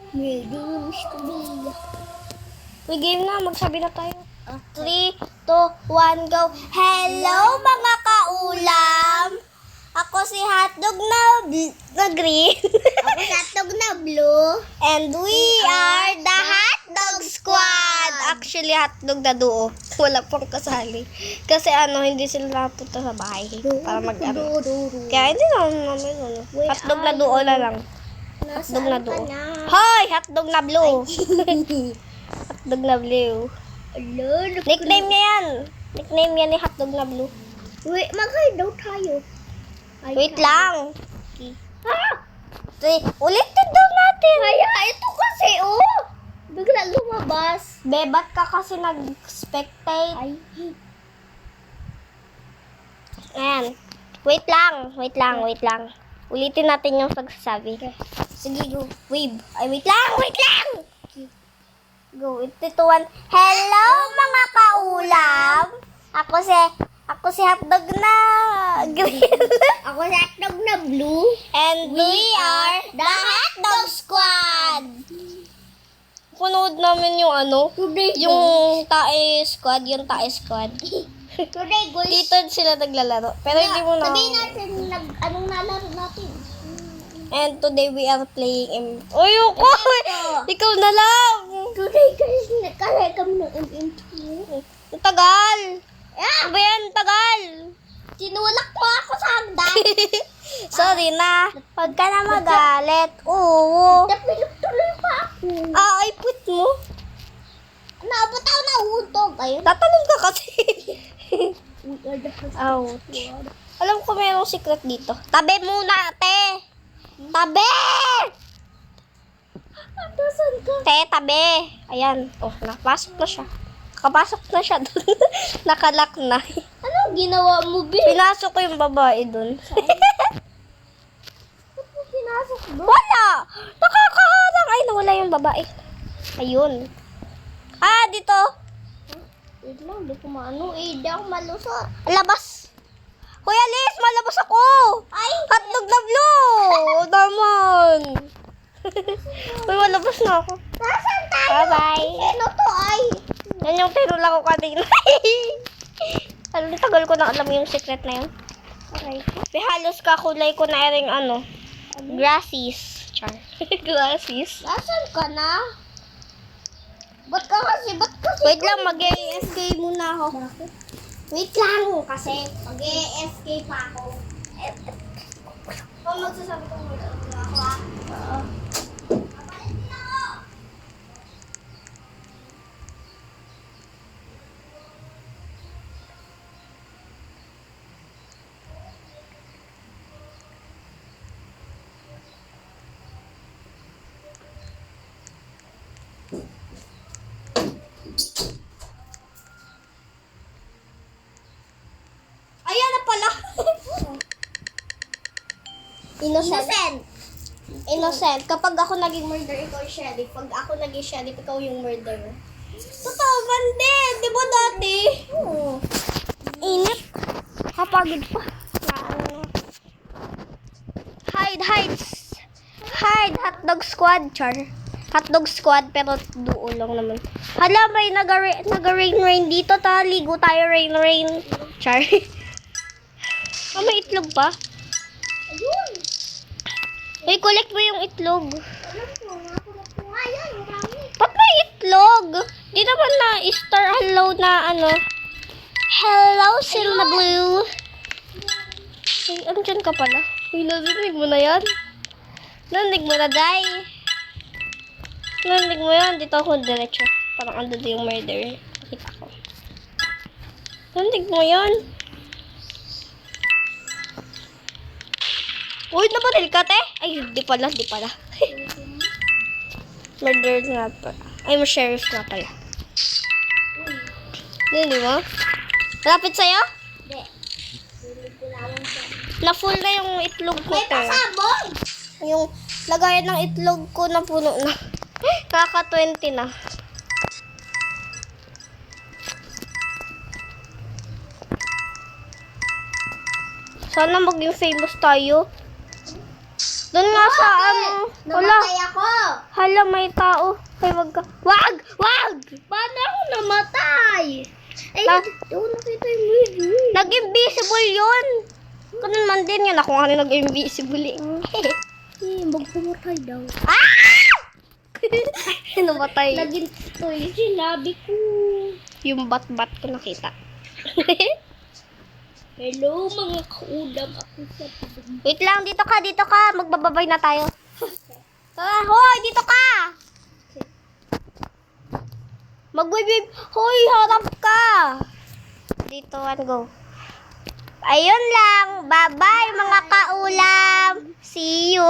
May games to be. May game na, magsabi na tayo. 3, 2, 1, go. Hello mga kaulam! Ako si Hotdog na green. Ako satog na blue. And we are the Hotdog Squad! Actually, hotdog na duo. Wala pang kasali. Kasi hindi sila napunta sa bahay. Para mag-ano. Kaya hindi namin hotdog na duo na lang. Hotdog na duo. Hoy! Hotdog na blue! Hotdog na blue. Nickname niya yan. Nickname niya ni Hotdog na blue. Wait, mag-hideout tayo. Wait lang. Ulitin daw natin. Kaya, ito kasi, bigla lumabas. Bebat ka kasi nag-spectate. Ay, Ayan. Wait lang. Ulitin natin yung pagsasabi. Sige, go. Wave. Ay, wait lang. Go. 3, 2, 1. Hello, mga kaulam. Ako si Hotdog na green. ako satog na blue. And we are the Hotdog Squad. Punood namin yung yung Tae Squad. Today, guys. Dito sila naglalaro. Pero hindi mo na. Sabihin natin, anong nalaro natin? And today we are playing Ayoko! Ikaw na lang! Today, guys, nagkalay kami ng MM2. Ang tagal! Ano ba yan? Tagal! Sinulak mo ako sa hagdan. Sorry na. Huwag ka na magalit. Oo. Napilok tuloy pa ako. Ay, put mo. Naabot ako na hutog. Ayun. Tatanong ka kasi. We are the first Ouch. squad. Alam ko mayroong secret dito. Tabi muna, te! Tabi! Nasaan ka? Te, tabi! Ayan. Nakapasok na siya. Doon. Nakalak na. Ano ginawa mo, Bi? Pinasok ko yung babae doon. Ba't mo pinasok doon? Wala! Nakakaharang! Ay, nawala yung babae. Ayun. Dito. Wait lang, di ko maano. Di ako malusot. Labas. Kuya Liz, malabas ako. Ay! Hotdog na blue. Naman. Uy, malabas na ako. Nasaan tayo? Bye-bye. Ano to ay? Yan yung tinula ko kanina. Tagal ko na alam yung secret na yun. Aray ko. Halos kakulay ko na ering grassies. Char. Grassies. Nasaan ka na? Ba't kasi? Wait lang, mag-ESK muna ako. Bakit? Wait lang, kasi mag-ESK pa ako. Magsasabi ko muna ako Oo. Ayan na pala. Innocent. Kapag ako naging murder, ikaw yung sheriff. Pag ako naging sheriff, ikaw yung murderer. Totoo, bande. Di ba dati? Oo. Init. Kapagod pa. Hide, Hotdog Squad, char. Hotdog Squad, pero duo lang naman. Hala, may naga-rain dito. Ligo tayo, rain. Char. May itlog pa? Ayun. Collect mo yung itlog. Alam ko, nakulap ko nga yan. Marami. Ba't may itlog? Di naman na star hello na Hello, Silma Blue. Ay, andyan ka pala. Uy, narinig mo na yan? Narinig mo na, Day. Narinig mo yan. Dito ako diretso. Parang andun yung murder. Kita ko. Narinig mo yan? Uy, nabaril ka, te? Ay, di pala. Murder nga pala. Ay, sheriff nga pala. Hindi mo? Lapit sa'yo? Hindi. Na-full na yung itlog ko, May te. pasabog. Yung lagayan ng itlog ko na puno na. Kaka-20 na. Sana maging famous tayo. Doon nga sa ano. Wala. Namatay ako. Hala, may tao. Ay, wag ka. Wag! Wag! Paano ako namatay? Ay, Na- doon nakita yung video. Nag-invisible yun. Ganun man din yun. Ako nga rin nag-invisible eh. Magpumatay daw. Ah! Namatay. Naging ito yung sinabi ko. Yung bat-bat ko nakita. Hello, mga kaulam. Ako sa tubig. Wait lang, dito ka, dito ka. Magbababay na tayo. Hoy, dito ka! Mag-wave. Hoy, harap ka! Dito, and go. Ayun lang. Bye-bye, mga kaulam. See you.